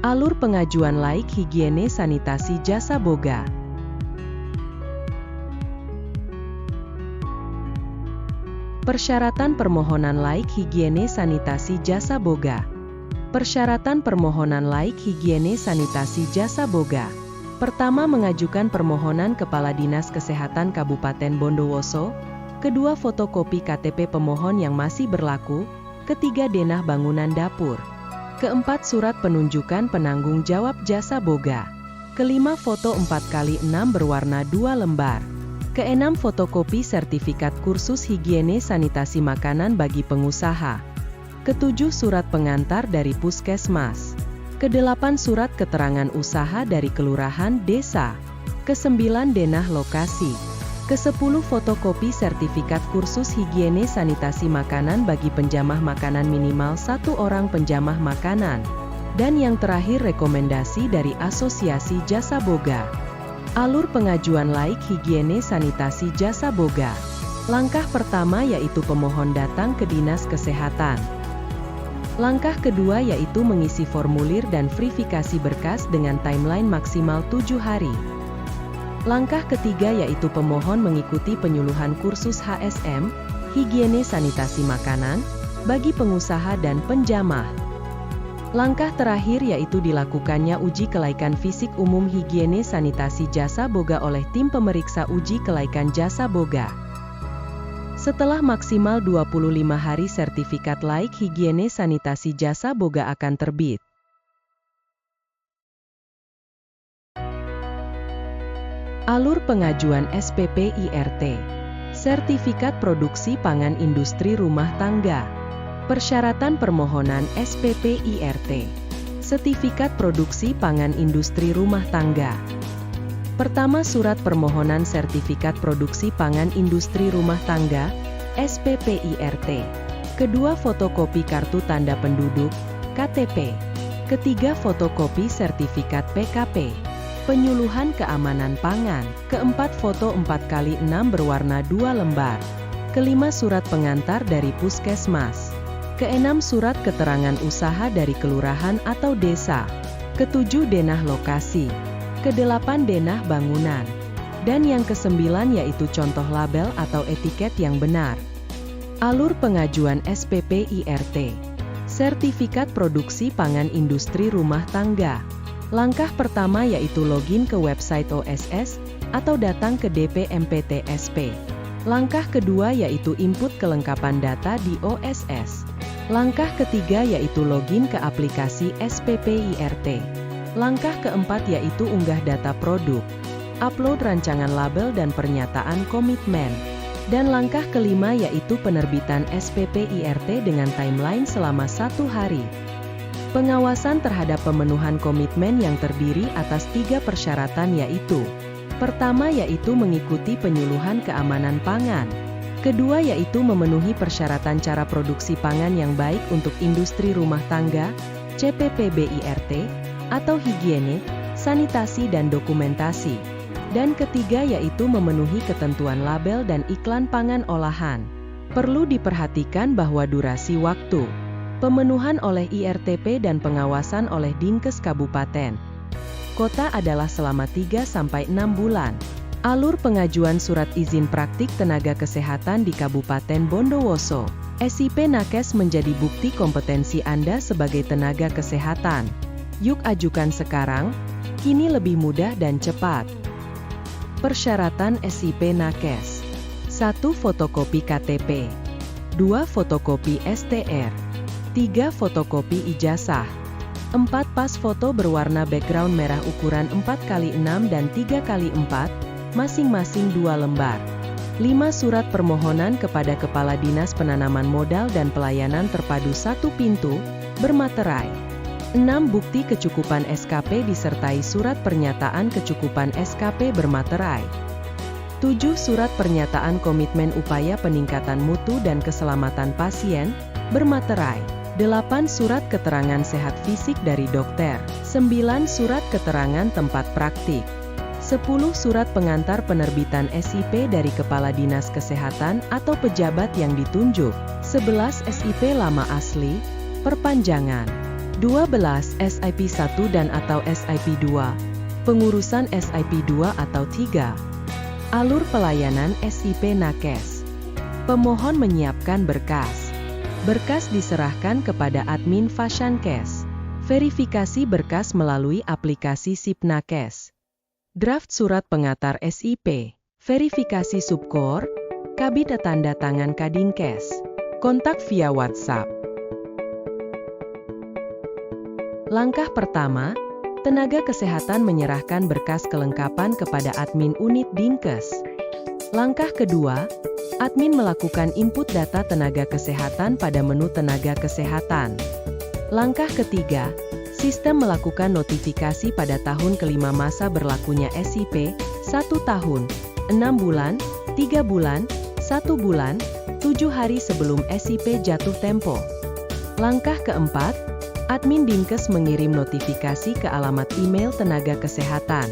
Alur pengajuan laik higiene sanitasi jasa boga. Persyaratan permohonan laik higiene sanitasi jasa boga. Persyaratan permohonan laik higiene sanitasi jasa boga. Pertama, mengajukan permohonan Kepala Dinas Kesehatan Kabupaten Bondowoso. Kedua, fotokopi KTP pemohon yang masih berlaku. Ketiga, denah bangunan dapur. Keempat, surat penunjukan penanggung jawab jasa boga. Kelima, foto 4x6 berwarna 2 lembar. Keenam, fotokopi sertifikat kursus higiene sanitasi makanan bagi pengusaha. Ketujuh, surat pengantar dari puskesmas. Kedelapan, surat keterangan usaha dari kelurahan desa. Kesembilan, denah lokasi. Kesepuluh, fotokopi sertifikat kursus higiene sanitasi makanan bagi penjamah makanan minimal 1 orang penjamah makanan. Dan yang terakhir, rekomendasi dari Asosiasi Jasa Boga. Alur pengajuan laik higiene sanitasi jasa boga. Langkah pertama yaitu pemohon datang ke Dinas Kesehatan. Langkah kedua yaitu mengisi formulir dan verifikasi berkas dengan timeline maksimal 7 hari. Langkah ketiga yaitu pemohon mengikuti penyuluhan kursus HSM, higiene sanitasi makanan, bagi pengusaha dan penjamah. Langkah terakhir yaitu dilakukannya uji kelaikan fisik umum higiene sanitasi jasa boga oleh tim pemeriksa uji kelaikan jasa boga. Setelah maksimal 25 hari sertifikat laik higiene sanitasi jasa boga akan terbit. Alur pengajuan SPP IRT. Sertifikat Produksi Pangan Industri Rumah Tangga. Persyaratan permohonan SPP IRT. Sertifikat Produksi Pangan Industri Rumah Tangga. Pertama, surat permohonan sertifikat produksi pangan industri rumah tangga, SPP IRT. Kedua, fotokopi kartu tanda penduduk, KTP. Ketiga, fotokopi sertifikat PKP. Penyuluhan keamanan pangan. Keempat, foto 4x6 berwarna 2 lembar. Kelima, surat pengantar dari puskesmas. Keenam, surat keterangan usaha dari kelurahan atau desa. Ketujuh, denah lokasi. Kedelapan, denah bangunan. Dan yang kesembilan yaitu contoh label atau etiket yang benar. Alur pengajuan SPP IRT. Sertifikat Produksi Pangan Industri Rumah Tangga. Langkah pertama yaitu login ke website OSS, atau datang ke DPMPTSP. Langkah kedua yaitu input kelengkapan data di OSS. Langkah ketiga yaitu login ke aplikasi SPP IRT. Langkah keempat yaitu unggah data produk, upload rancangan label dan pernyataan komitmen. Dan langkah kelima yaitu penerbitan SPP IRT dengan timeline selama 1 hari. Pengawasan terhadap pemenuhan komitmen yang terdiri atas 3 persyaratan yaitu: pertama yaitu mengikuti penyuluhan keamanan pangan. Kedua yaitu memenuhi persyaratan cara produksi pangan yang baik untuk industri rumah tangga, CPPB IRT, atau higiene, sanitasi dan dokumentasi. Dan ketiga yaitu memenuhi ketentuan label dan iklan pangan olahan. Perlu diperhatikan bahwa durasi waktu pemenuhan oleh IRTP dan pengawasan oleh Dinkes Kabupaten Kota adalah selama 3-6 bulan. Alur pengajuan surat izin praktik tenaga kesehatan di Kabupaten Bondowoso. SIP Nakes menjadi bukti kompetensi Anda sebagai tenaga kesehatan. Yuk ajukan sekarang, kini lebih mudah dan cepat. Persyaratan SIP Nakes. 1. Fotokopi KTP. 2. Fotokopi STR. 3. Fotokopi ijazah. 4. Pas foto berwarna background merah ukuran 4x6 dan 3x4, masing-masing 2 lembar. 5. Surat permohonan kepada Kepala Dinas Penanaman Modal dan Pelayanan Terpadu 1 Pintu, bermaterai. 6. Bukti kecukupan SKP disertai surat pernyataan kecukupan SKP bermaterai. 7. Surat pernyataan komitmen upaya peningkatan mutu dan keselamatan pasien, bermaterai. 8. Surat keterangan sehat fisik dari dokter. 9. Surat keterangan tempat praktik. 10. Surat pengantar penerbitan SIP dari Kepala Dinas Kesehatan atau pejabat yang ditunjuk. 11. SIP lama asli, perpanjangan. 12. SIP 1 dan atau SIP 2. Pengurusan SIP 2 atau 3. Alur pelayanan SIP Nakes. Pemohon menyiapkan berkas. Berkas diserahkan kepada admin Fasyankes. Verifikasi berkas melalui aplikasi SIP Nakes. Draft surat pengantar SIP. Verifikasi subkor. Kabit tanda tangan Kadinkes. Kontak via WhatsApp. Langkah pertama, tenaga kesehatan menyerahkan berkas kelengkapan kepada admin unit Dinkes. Langkah kedua, admin melakukan input data tenaga kesehatan pada menu tenaga kesehatan. Langkah ketiga, sistem melakukan notifikasi pada tahun kelima masa berlakunya SIP, 1 tahun, 6 bulan, 3 bulan, 1 bulan, 7 hari sebelum SIP jatuh tempo. Langkah keempat, admin Dinkes mengirim notifikasi ke alamat email tenaga kesehatan.